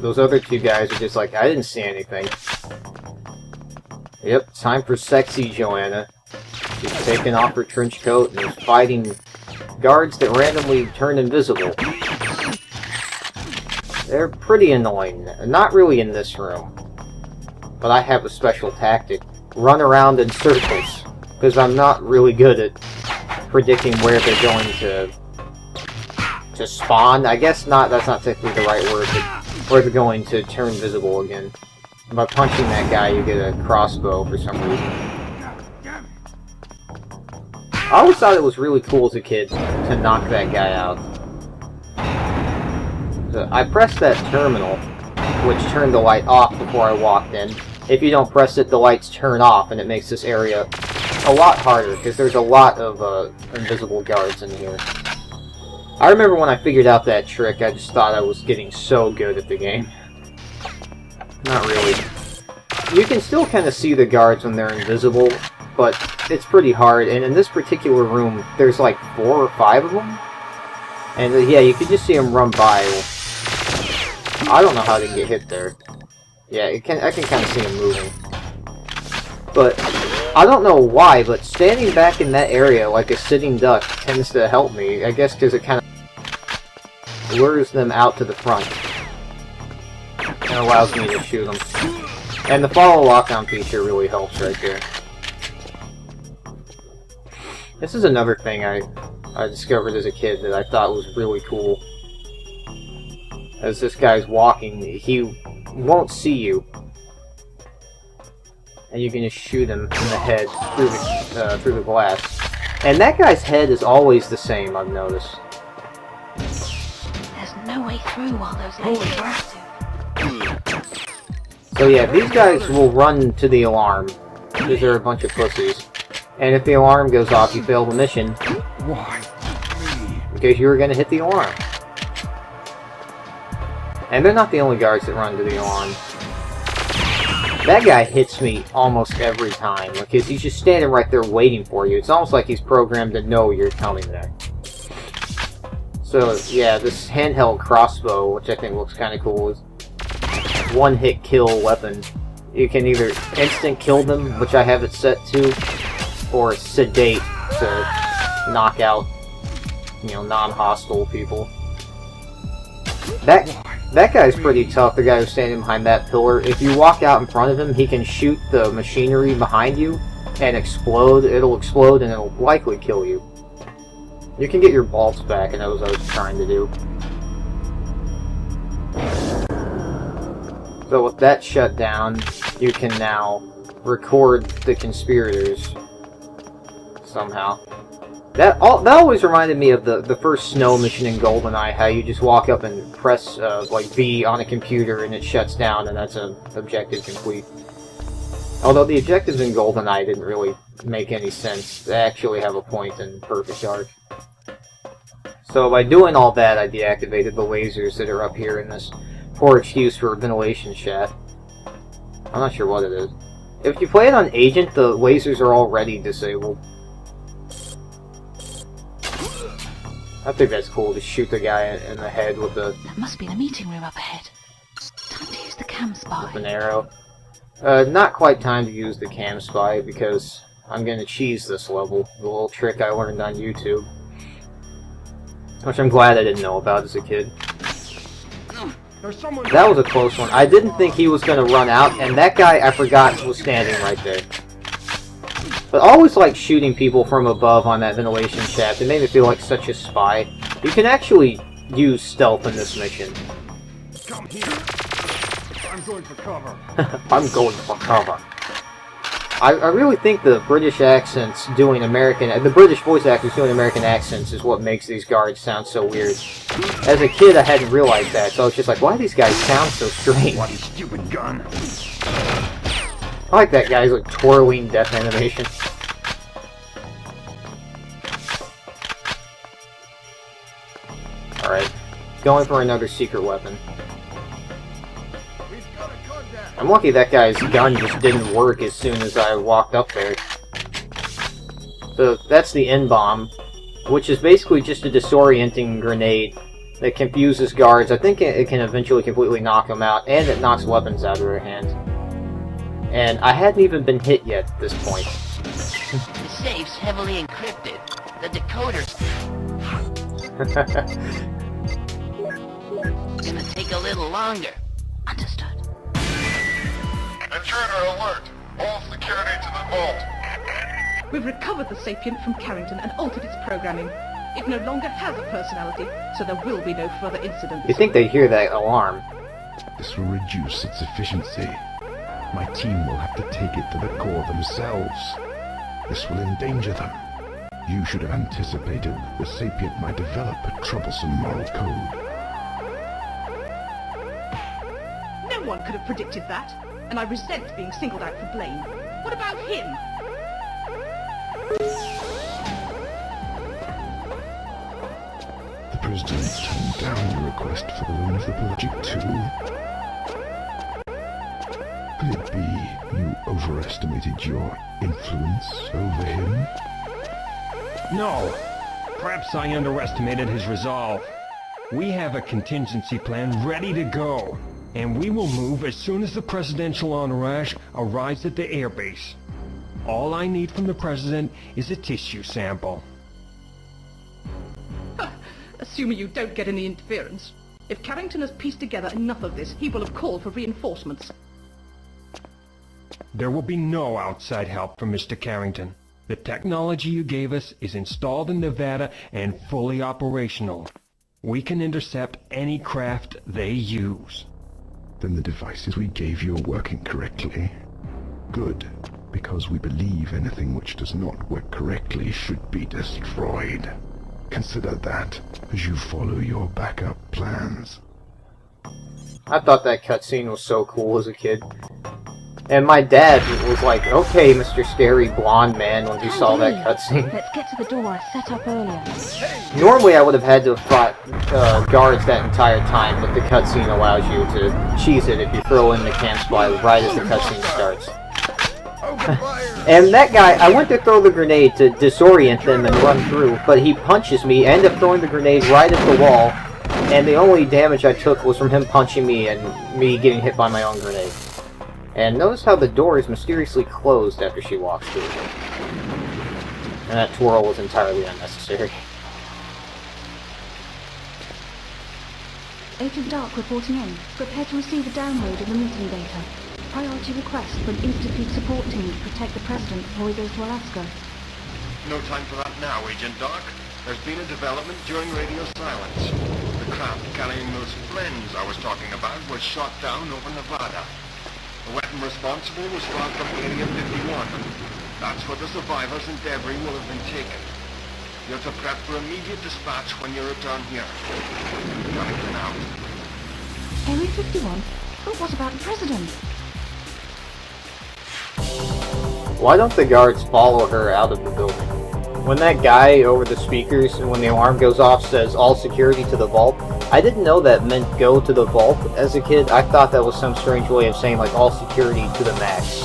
those other two guys are just like, I didn't see anything. Yep, time for sexy Joanna. She's taking off her trench coat and is fighting guards that randomly turn invisible. They're pretty annoying. Not really in this room. But I have a special tactic. Run around in circles. Because I'm not really good at predicting where they're going to spawn. I guess not, that's not technically the right word, but where they're going to turn visible again. By punching that guy, you get a crossbow for some reason. I always thought it was really cool as a kid to knock that guy out. So I pressed that terminal, which turned the light off before I walked in. If you don't press it, the lights turn off, and it makes this area a lot harder, because there's a lot of invisible guards in here. I remember when I figured out that trick, I just thought I was getting so good at the game. Not really. You can still kind of see the guards when they're invisible, but it's pretty hard, and in this particular room, there's like 4 or 5 of them. And yeah, you can just see them run by. I don't know how to get hit there. Yeah, I can kind of see them moving. But I don't know why, but standing back in that area like a sitting duck tends to help me. I guess because it kind of lures them out to the front. And allows me to shoot them. And the follow lock-on feature really helps right there. This is another thing I discovered as a kid that I thought was really cool. As this guy's walking, he won't see you. And you can just shoot him in the head through the glass. And that guy's head is always the same, I've noticed. There's no way through while those ladies are active. So yeah, these guys will run to the alarm, because they're a bunch of pussies. And if the alarm goes off, you fail the mission. Why? Because you were going to hit the alarm. And they're not the only guards that run to the alarm. That guy hits me almost every time, because he's just standing right there waiting for you. It's almost like he's programmed to know you're coming there. So yeah, this handheld crossbow, which I think looks kind of cool, is one-hit kill weapon. You can either instant kill them, which I have it set to, or sedate to knock out, non-hostile people. That guy's pretty tough, the guy who's standing behind that pillar. If you walk out in front of him, he can shoot the machinery behind you and explode. It'll explode and it'll likely kill you. You can get your bolts back, and that was what I was trying to do. So with that shut down, you can now record the conspirators somehow. That always reminded me of the first snow mission in GoldenEye, how you just walk up and press like V on a computer and it shuts down, and that's an objective complete. Although the objectives in GoldenEye didn't really make any sense. They actually have a point in Perfect Dark. So by doing all that, I deactivated the lasers that are up here in this poor excuse for ventilation shaft. I'm not sure what it is. If you play it on Agent, the lasers are already disabled. I think that's cool to shoot the guy in the head with That must be the meeting room up ahead. Time to use the cam spy. an arrow. Not quite time to use the cam spy because I'm gonna cheese this level. The little trick I learned on YouTube. Which I'm glad I didn't know about as a kid. That was a close one. I didn't think he was gonna run out, and that guy I forgot was standing right there. But I always like shooting people from above on that ventilation shaft. It made me feel like such a spy. You can actually use stealth in this mission. Come here. I'm going for cover. I'm going for cover. I really think the British accents doing the British voice actors doing American accents is what makes these guards sound so weird. As a kid, I hadn't realized that, so I was just like, why do these guys sound so strange? What stupid gun? I like that guy's like twirling death animation. Alright, going for another secret weapon. I'm lucky that guy's gun just didn't work as soon as I walked up there. So that's the N-bomb, which is basically just a disorienting grenade that confuses guards. I think it can eventually completely knock them out, and it knocks weapons out of their hand. And I hadn't even been hit yet at this point. The safe's heavily encrypted. The decoder's gonna take a little longer. Understood. Intruder alert! All security to the vault! We've recovered the sapient from Carrington and altered its programming. It no longer has a personality, so there will be no further incidents. You think they hear that alarm? This will reduce its efficiency. My team will have to take it to the core themselves. This will endanger them. You should have anticipated the sapient might develop a troublesome moral code. No one could have predicted that, and I resent being singled out for blame. What about him? The President turned down your request for the loan of the Pelagic II. Could it be you overestimated your influence over him? No. Perhaps I underestimated his resolve. We have a contingency plan ready to go, and we will move as soon as the presidential entourage arrives at the airbase. All I need from the president is a tissue sample. Assuming you don't get any interference. If Carrington has pieced together enough of this, he will have called for reinforcements. There will be no outside help from Mr. Carrington. The technology you gave us is installed in Nevada and fully operational. We can intercept any craft they use. Then the devices we gave you are working correctly. Good, because we believe anything which does not work correctly should be destroyed. Consider that as you follow your backup plans. I thought that cutscene was so cool as a kid. And my dad was like, okay, Mr. Scary Blonde Man, when he saw that cutscene. Let's get to the door I set up earlier. Normally I would have had to have fought guards that entire time, but the cutscene allows you to cheese it if you throw in the camp spy right as the cutscene starts. And that guy, I went to throw the grenade to disorient them and run through, but he punches me, I end up throwing the grenade right at the wall, and the only damage I took was from him punching me and me getting hit by my own grenade. And notice how the door is mysteriously closed after she walks through it. And that twirl was entirely unnecessary. Agent Dark reporting in. Prepare to receive a download of the meeting data. Priority request for an Institute support team to protect the President before he goes to Alaska. No time for that now, Agent Dark. There's been a development during radio silence. The craft carrying those blends I was talking about was shot down over Nevada. The weapon responsible was found from Area 51. That's where the survivors and debris will have been taken. You're to prep for immediate dispatch when you return here. Carrington out. Area 51? But what about the President? Why don't the guards follow her out of the building? When that guy over the speakers, when the alarm goes off, says all security to the vault, I didn't know that meant go to the vault as a kid. I thought that was some strange way of saying like all security to the max.